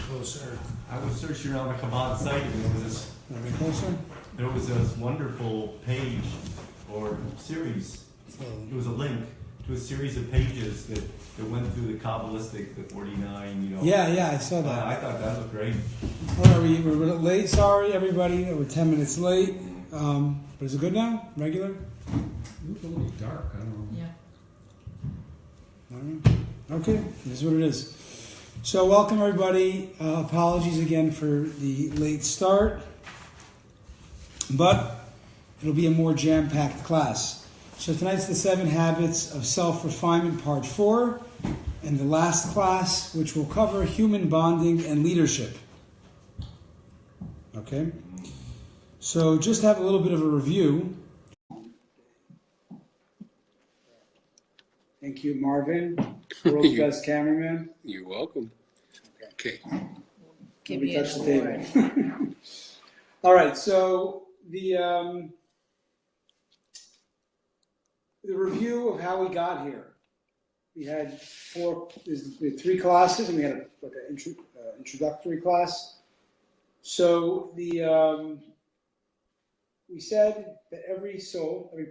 closer. I was searching around the Chabad site and there was this wonderful page or series. It was a link to a series of pages that went through the Kabbalistic, the 49, Yeah, I saw that. I thought that was great. All right, we're a little late. Sorry, everybody. We're 10 minutes late. But is it good now? Regular? It looked a little dark. I don't know. Yeah. All right. Okay, this is what it is. So welcome, everybody. Apologies again for the late start. But it'll be a more jam-packed class. So tonight's the 7 Habits of Self-Refinement, Part 4. And the last class, which will cover human bonding and leadership. Okay? So just have a little bit of a review. Thank you, Marvin, world's best cameraman. You're welcome. Okay. Give me touch the table. All right, so the review of how we got here. We had 3 classes, and we had an introductory class. So we said that every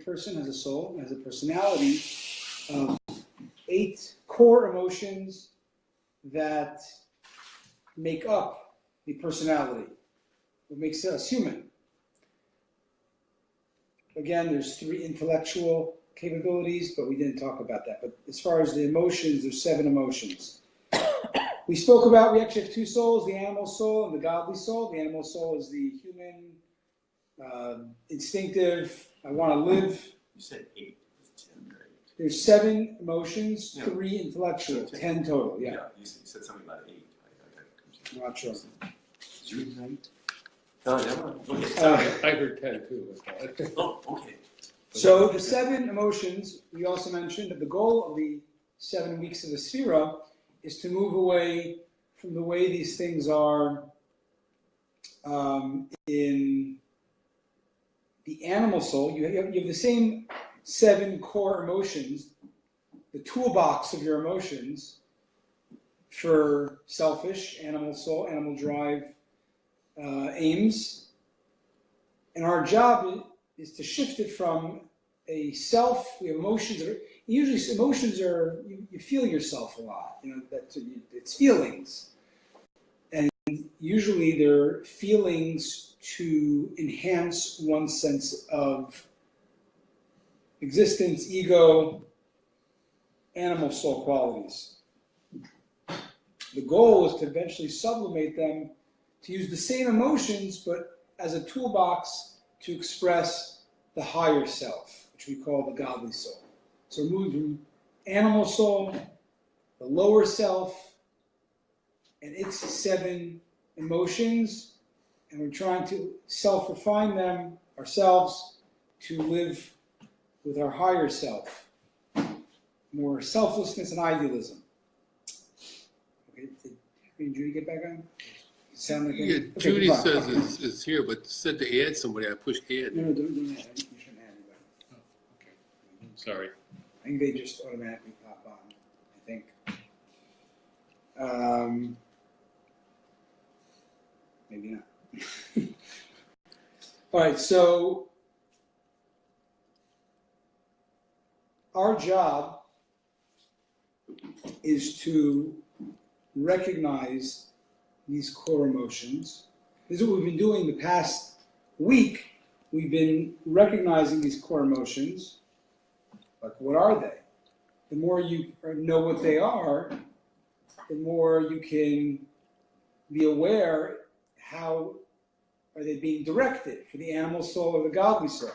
person has a soul, has a personality of 8 core emotions that make up the personality, what makes us human. Again, there's 3 intellectual capabilities, but we didn't talk about that. But as far as the emotions, there's 7 emotions. We spoke about, we actually have 2 souls, the animal soul and the godly soul. The animal soul is the human, instinctive, I want to live. You said 8. There's 7 emotions, 3 intellectual, 10 total, yeah. You said something about 8. I'm not sure. Did you read 9? No, never mind. Okay. I heard 10 too. Oh, okay. So the 7 emotions, we also mentioned that the goal of the 7 weeks of the Sphira is to move away from the way these things are in the animal soul. You have the same 7 core emotions, the toolbox of your emotions for selfish, animal soul, animal drive aims. And our job is to shift it from a self, we have emotions, usually emotions are, you feel yourself a lot, it's feelings. And usually they're feelings to enhance one's sense of existence, ego, animal soul qualities. The goal is to eventually sublimate them, to use the same emotions, but as a toolbox to express the higher self, which we call the godly soul. So we're moving from animal soul, the lower self, and its 7 emotions, and we're trying to self-refine them ourselves to live with our higher self, more selflessness and idealism. Okay, did Judy get back on? Sound like Yeah, okay, Judy goodbye. says it's here, but said to add somebody. I pushed add. No, don't add. You shouldn't add anybody. Oh, okay. Sorry. I think they just automatically pop on, I think. Maybe not. All right, so our job is to recognize these core emotions. This is what we've been doing the past week. We've been recognizing these core emotions. Like, what are they? The more you know what they are, the more you can be aware how are they being directed for the animal soul or the godly soul.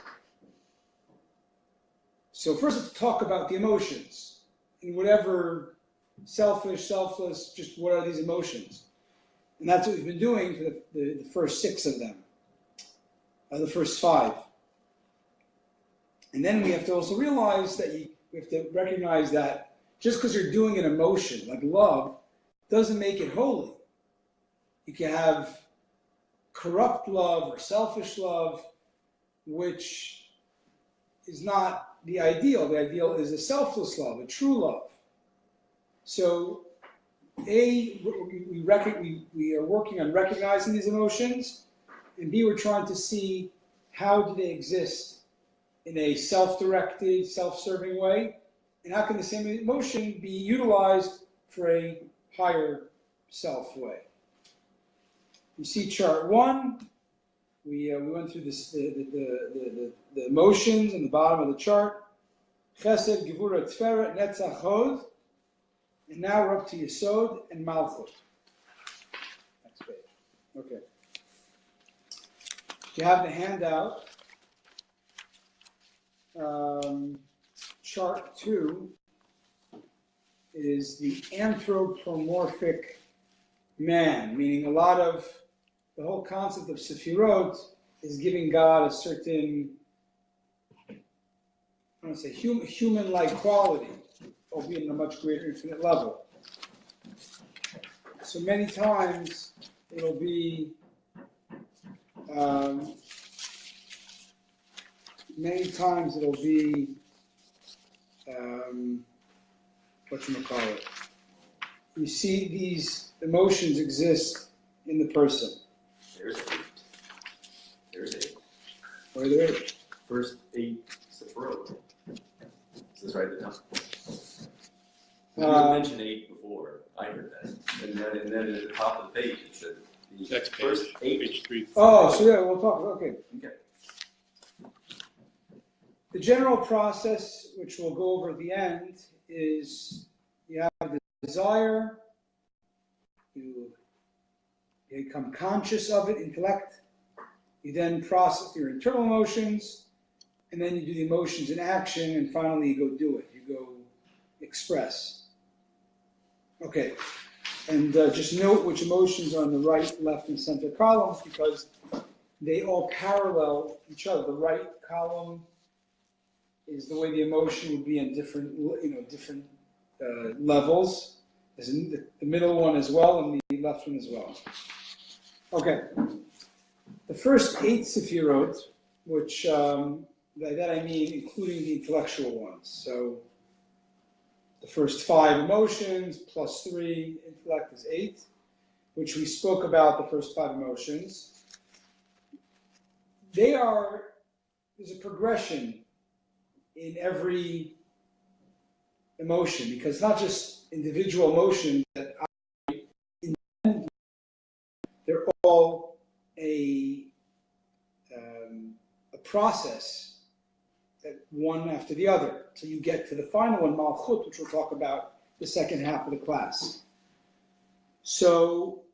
So first let's talk about the emotions. In whatever selfish, selfless, just what are these emotions? And that's what we've been doing for the first 6 of them, the first 5. And then we have to also realize that we have to recognize that just because you're doing an emotion, like love, doesn't make it holy. You can have corrupt love or selfish love, which is not the ideal. The ideal is a selfless love, a true love. So A, we are working on recognizing these emotions, and B, we're trying to see how do they exist in a self-directed, self-serving way, and how can the same emotion be utilized for a higher self way. You see chart 1. We went through this, the emotions on the bottom of the chart. Chesed, Gevura, Tferet, Netzach, Hod. And now we're up to Yesod and Malchut. Next page. Okay. You have the handout. Chart 2 is the anthropomorphic man, meaning a lot of the whole concept of Sefirot is giving God a certain, I don't want to say human-like quality, albeit in a much greater infinite level. So many times it'll be whatchamacallit. You see these emotions exist in the person. There's 8. There's 8. Where are there 8? First 8 Sephirot. This is right at the top. You mentioned 8 before. I heard that. And then at the top of the page it said the Next first page, 8. page 3. Oh, so yeah, we'll talk. Okay. Okay. The general process, which we'll go over at the end, is you have the desire, you become conscious of it, intellect, you then process your internal emotions, and then you do the emotions in action, and finally you go do it, you go express. Okay, and just note which emotions are in the right, left, and center columns, because they all parallel each other. The right column is the way the emotion would be in different levels. There's the middle one as well, and the left one as well. Okay. The first 8 Sefirot, which by that I mean including the intellectual ones. So the first 5 emotions plus 3 intellect is 8, which we spoke about the first 5 emotions. There's a progression in every emotion, because it's not just individual emotions that they're all a process, that one after the other, till you get to the final one, Malchut, which we'll talk about the second half of the class. So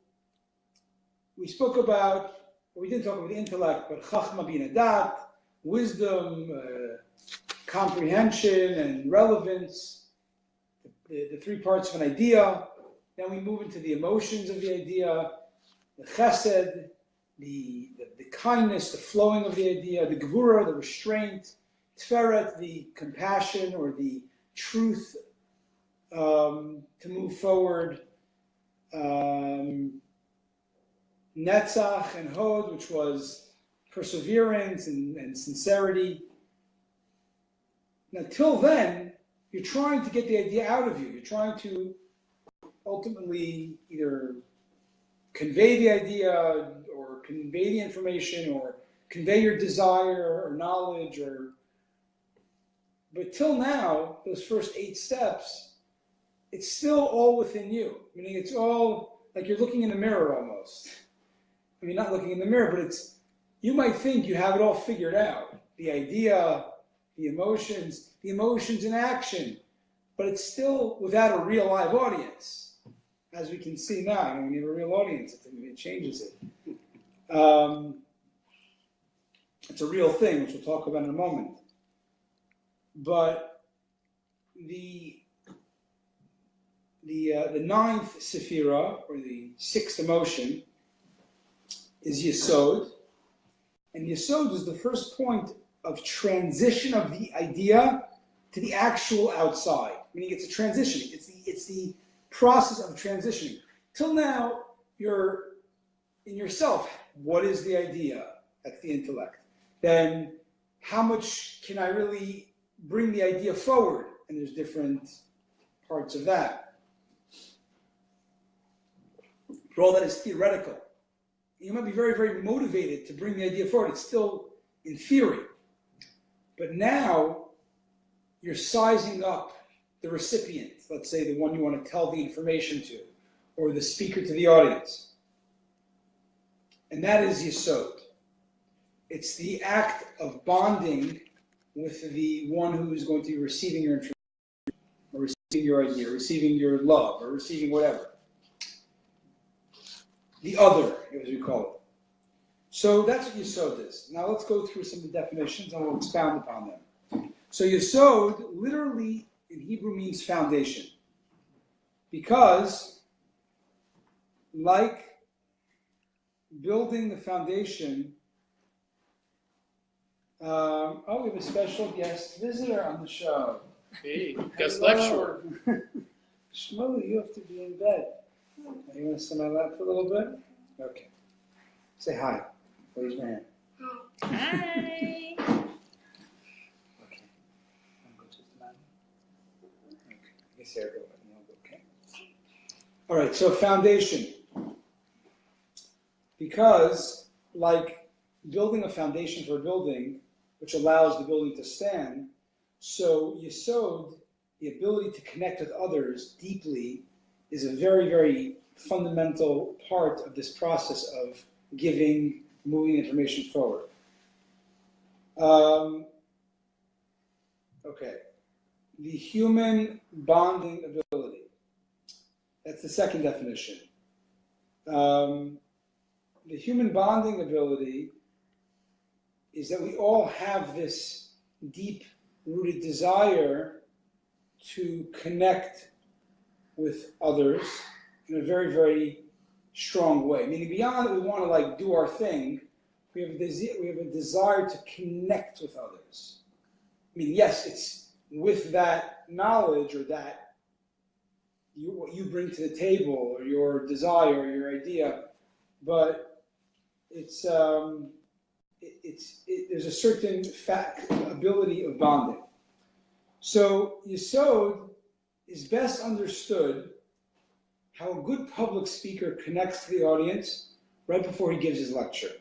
we didn't talk about the intellect, but Chachma Bina Dat, wisdom, comprehension and relevance, the 3 parts of an idea. Then we move into the emotions of the idea, the chesed, the kindness, the flowing of the idea, the gevura, the restraint, tferet, the compassion or the truth to move forward, netzach and hod, which was perseverance and sincerity. Now, till then, you're trying to get the idea out of you. You're trying to ultimately either convey the idea or convey the information or convey your desire or knowledge. But till now, those first 8 steps, it's still all within you. Meaning it's all like you're looking in the mirror almost. I mean, not looking in the mirror, but you might think you have it all figured out. The idea, the emotions in action, but it's still without a real live audience. As we can see now, when you have a real audience, it changes it. It's a real thing, which we'll talk about in a moment. But the 9th Sephira, or the 6th emotion, is Yesod. And Yesod is the first point of transition of the idea to the actual outside. Meaning it's a transitioning. It's the process of transitioning. Till now, you're in yourself. What is the idea? That's the intellect. Then how much can I really bring the idea forward? And there's different parts of that. But all that is theoretical. You might be very, very motivated to bring the idea forward. It's still in theory. But now you're sizing up the recipient, let's say the one you want to tell the information to, or the speaker to the audience. And that is Yesod. It's the act of bonding with the one who is going to be receiving your information, or receiving your idea, receiving your love, or receiving whatever. The other, as we call it. So that's what Yesod is. Now let's go through some of the definitions and we'll expound upon them. So Yesod literally in Hebrew means foundation. Because like building the foundation, we have a special guest visitor on the show. Hey, guest lecturer. Shmuly, you have to be in bed. You want to sit on my lap for a little bit? Okay. Say hi. Raise your hand. Hi. Okay. Okay. I guess there go. Okay. All right. So foundation. Because like building a foundation for a building, which allows the building to stand, so Yesod, the ability to connect with others deeply, is a very, very fundamental part of this process of giving, moving information forward. Okay. The human bonding ability. That's the second definition. The human bonding ability is that we all have this deep-rooted desire to connect with others in a very, very strong way. Meaning beyond that we want to like do our thing, we have a desire to connect with others. I mean, yes, it's with that knowledge or that what you bring to the table or your desire or your idea, but there's a certain ability of bonding. So Yesod is best understood how a good public speaker connects to the audience right before he gives his lecture.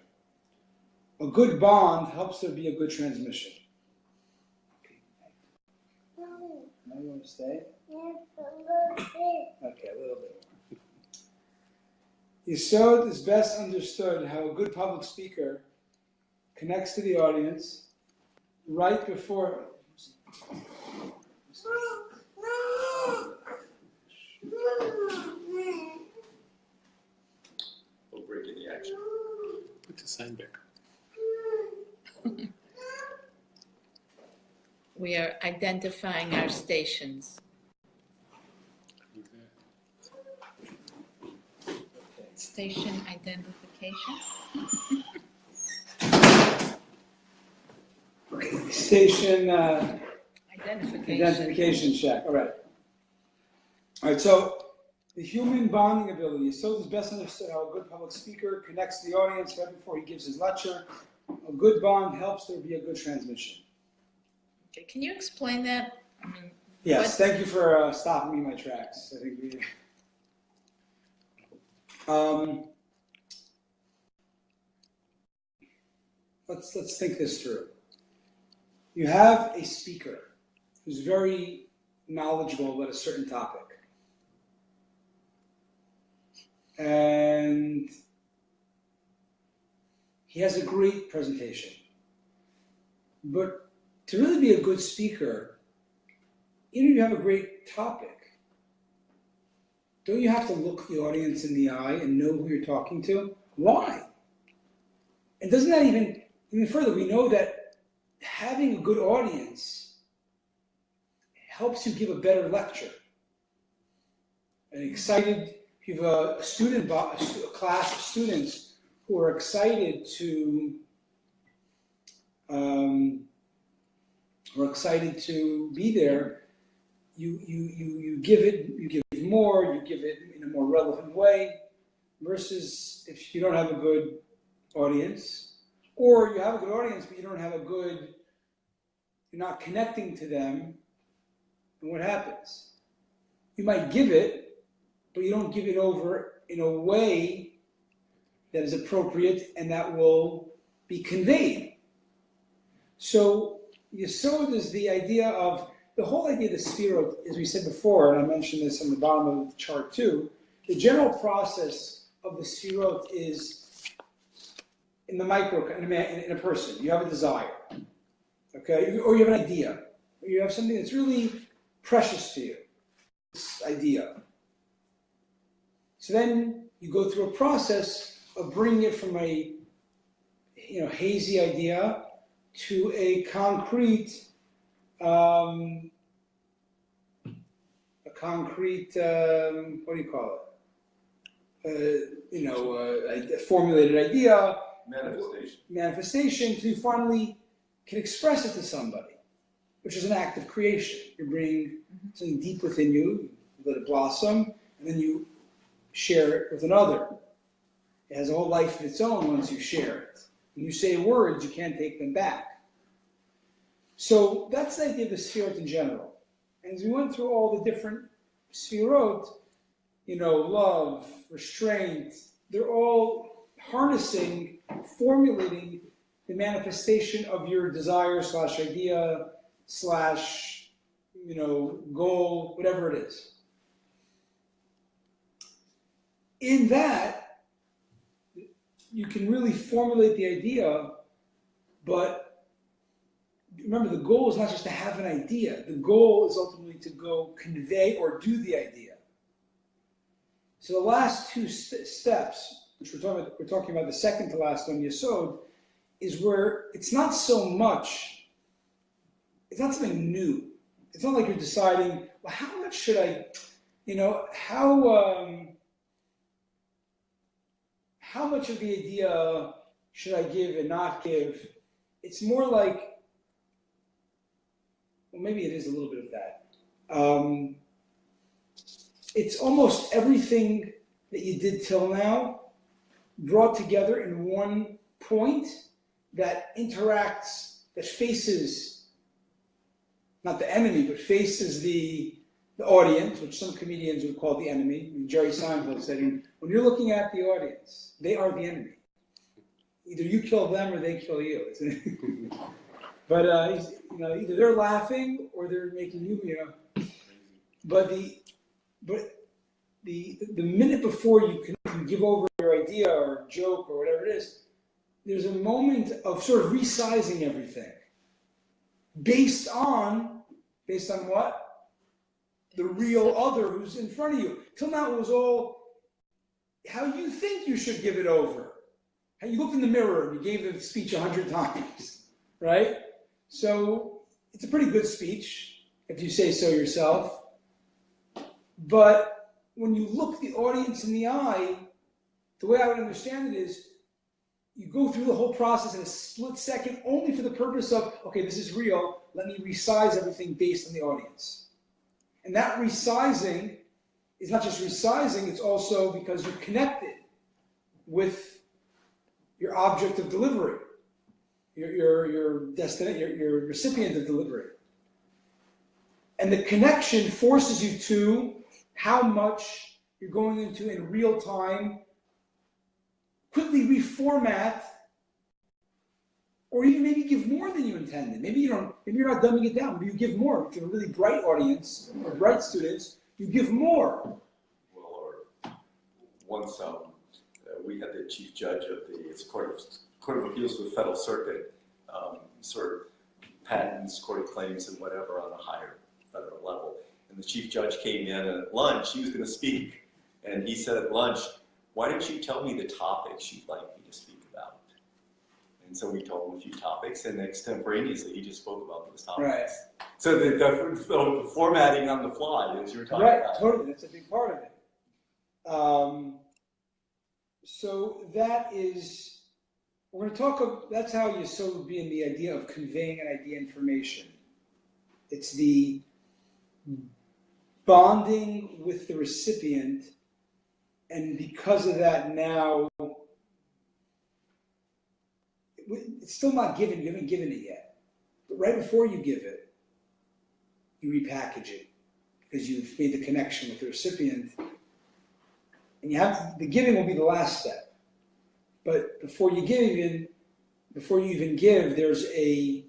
A good bond helps there be a good transmission. Now you want to stay? Okay, a little bit more. Yesod is best understood how a good public speaker connects to the audience right before. We'll break in the action. Put the sign back. We are identifying our stations. Station identification. Station Identification. identification check. All right. All right. So the human bonding ability. So it's best understood how a good public speaker connects to the audience right before he gives his lecture. A good bond helps there be a good transmission. Okay, can you explain that? I mean, Yes. Thank you for stopping me in my tracks. I think we. Let's think this through. You have a speaker who's very knowledgeable about a certain topic. And he has a great presentation. But to really be a good speaker, even if you have a great topic, don't you have to look the audience in the eye and know who you're talking to? Why? And doesn't that even further, we know that having a good audience helps you give a better lecture. An excited, if you have a class of students who are excited to be there, you give more, you give it in a more relevant way, versus if you don't have a good audience, or you have a good audience but you don't have you're not connecting to them, and what happens? You might give it, but you don't give it over in a way that is appropriate and that will be conveyed. So Yesod is the idea of, the whole idea of the Sefirot, as we said before, and I mentioned this on the bottom of the chart too, the general process of the Sefirot is in the micro, in a person. You have a desire, okay? Or you have an idea. Or you have something that's really precious to you, this idea. So then you go through a process of bringing it from a hazy idea to a concrete, what do you call it? A formulated idea, manifestation, till you finally can express it to somebody, which is an act of creation. You bring something deep within you, you let it blossom, and then you share it with another. It has a whole life of its own once you share it. When you say words, you can't take them back. So that's the idea of the Sefirot in general. And as we went through all the different Sefirot, love, restraint, they're all harnessing, formulating the manifestation of your desire / idea / goal, whatever it is. In that, you can really formulate the idea, but remember, the goal is not just to have an idea. The goal is ultimately to go convey or do the idea. So the last two steps, which we're talking about the second to last one, Yesod, is where it's not something new. It's not like you're deciding, well, how much should I, how much of the idea should I give and not give? It's more like, well, maybe it is a little bit of that. It's almost everything that you did till now brought together in one point that interacts, that faces, not the enemy, but faces the audience, which some comedians would call the enemy. I mean, Jerry Seinfeld said, when you're looking at the audience, they are the enemy. Either you kill them or they kill you. But either they're laughing or they're making you, But the minute before you can give over your idea or joke or whatever it is, there's a moment of sort of resizing everything based on what? The real other who's in front of you. Till now it was all how you think you should give it over. How you looked in the mirror and you gave the speech 100 times, right? So it's a pretty good speech, if you say so yourself. But when you look the audience in the eye, the way I would understand it is, you go through the whole process in a split second only for the purpose of, okay, this is real, let me resize everything based on the audience. And that resizing is not just resizing, it's also because you're connected with your object of delivery, your destination, your recipient of delivery. And the connection forces you to how much you're going into in real time, quickly reformat, or even maybe give more than you intended. Maybe you're not dumbing it down, but you give more. If you're a really bright audience or bright students, you give more. Well, or once we had the chief judge of the Court of Appeals for the Federal Circuit, sort of patents, court of claims, and whatever on a higher federal level. And the chief judge came in, and at lunch, he was going to speak. And he said at lunch, why don't you tell me the topics you'd like me to speak about? And so we told him a few topics, and extemporaneously, he just spoke about those topics. Right. So the formatting on the fly, as you were talking about. Right, totally. That's a big part of it. So that is, we're going to talk, that's how Yesod would be in the idea of conveying an idea information. It's the bonding with the recipient, and because of that now, it's still not given, you haven't given it yet. But right before you give it, you repackage it, because you've made the connection with the recipient. And the giving will be the last step. But before you even give, there's a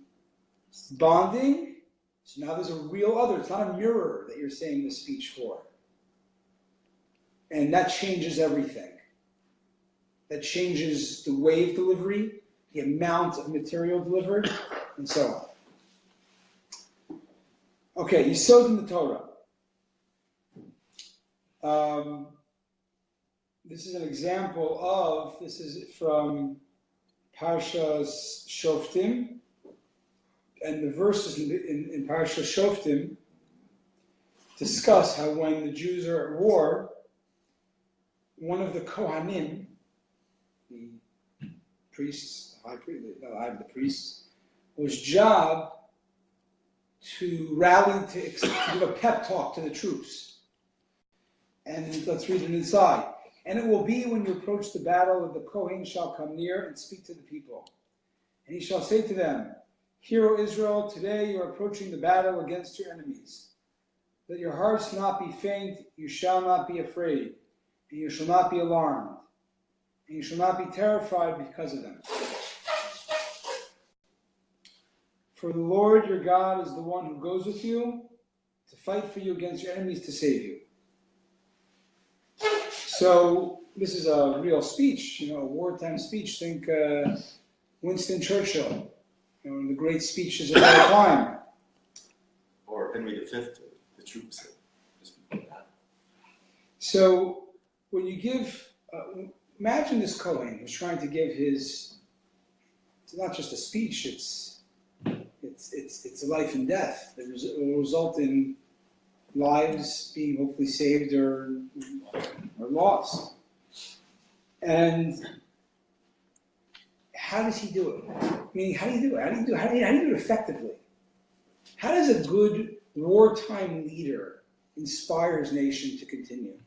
bonding. So now there's a real other. It's not a mirror that you're saying the speech for. And that changes everything. That changes the way of delivery, the amount of material delivered, and so on. Okay, Yesod in the Torah. This is an example of, this is from Parshas Shoftim, and the verses in Parshas Shoftim discuss how when the Jews are at war, one of the Kohanim, the priests, the priests, was job to rally, to give a pep talk to the troops. And let's read it inside. And it will be when you approach the battle that the Kohen shall come near and speak to the people. And he shall say to them, Hear, O Israel, today you are approaching the battle against your enemies. Let your hearts not be faint, you shall not be afraid, and you shall not be alarmed, and you shall not be terrified because of them. For the Lord your God is the one who goes with you to fight for you against your enemies to save you. So this is a real speech, a wartime speech. Think Winston Churchill, the great speeches of all time. Or Henry V to the troops. So when you give, imagine this Kohen who's trying to give it's not just a speech, it's a life and death. It will result in lives being hopefully saved or lost. And how does he do it? Meaning, how do you do it? How do you do it effectively? How does a good wartime leader inspire his nation to continue?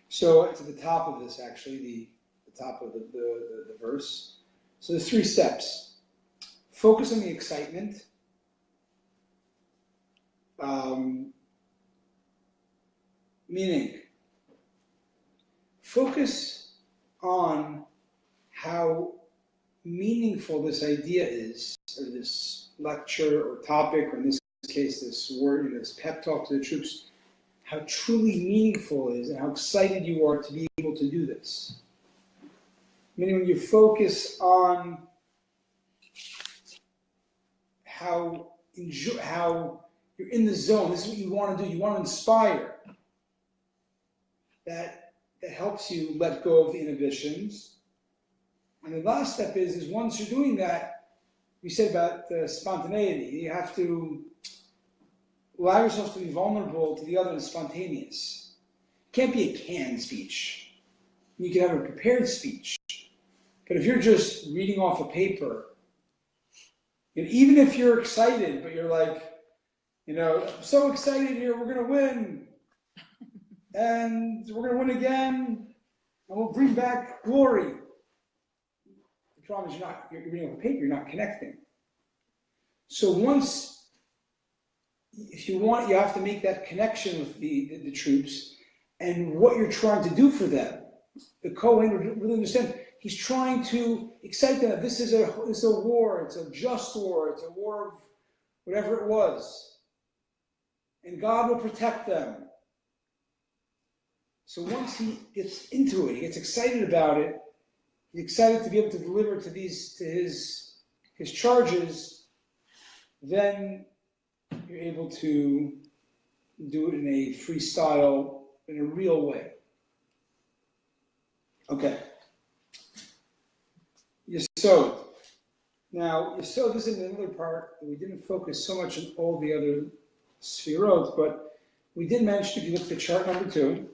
So to the top of this, actually, the top of the verse. So there's 3 steps. Focus on the excitement. Meaning, focus on how meaningful this idea is, or this lecture or topic, or in this case, this word, this pep talk to the troops, how truly meaningful it is and how excited you are to be able to do this. Meaning when you focus on how you're in the zone, this is what you want to do, you want to inspire. That helps you let go of the inhibitions. And the last step is once you're doing that, we said about spontaneity. You have to allow yourself to be vulnerable to the other and spontaneous. It can't be a canned speech. You can have a prepared speech. But if you're just reading off a paper, even if you're excited, but you're like, I'm so excited here, we're going to win. And we're going to win again, and we'll bring back glory. The problem is you're reading off a paper, you're not connecting. So if you want, you have to make that connection with the troops and what you're trying to do for them. The Kohen would really understand. He's trying to excite them. This is a war. It's a just war. It's a war of whatever it was. And God will protect them. So once he gets into it, he gets excited about it, he's excited to be able to deliver to his charges, then you're able to do it in a freestyle, in a real way. Okay. Yesod. Now, Yesod is in another part that we didn't focus so much on all the other sefirot, but we did mention, if you look at chart number 2,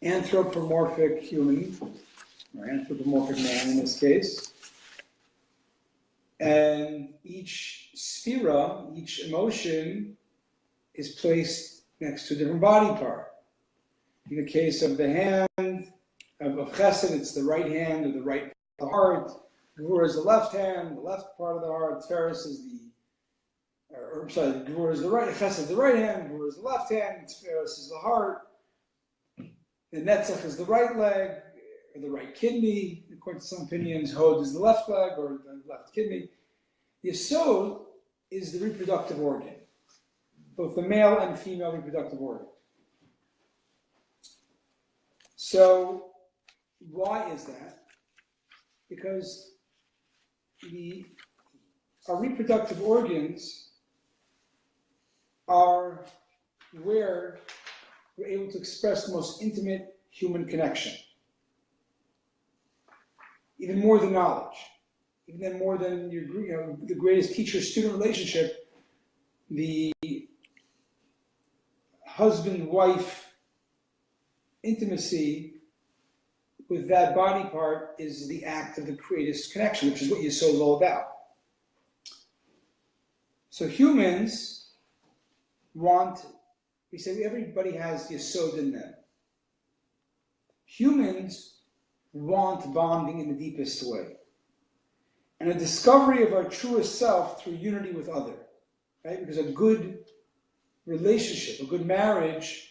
anthropomorphic human, or anthropomorphic man in this case. And each sphera, each emotion, is placed next to a different body part. In the case of the hand, of chesed, it's the right hand or the right part of the heart. Gvura is the left hand, the left part of the heart. Teres is or sorry, Gvura is the right, Chesed is the right hand, Gvura is the left hand, Tiferes is the heart, the Netzach is the right leg, or the right kidney, according to some opinions, Hod is the left leg, or the left kidney. Yesod is the reproductive organ, both the male and female reproductive organ. So, why is that? Because our reproductive organs are where we're able to express the most intimate human connection. Even more than knowledge, even more than the greatest teacher-student relationship, the husband-wife intimacy with that body part is the act of the greatest connection, which is what Yesod is all about. So humans we say everybody has Yesod in them. Humans want bonding in the deepest way. And a discovery of our truest self through unity with other. Right? Because a good relationship, a good marriage,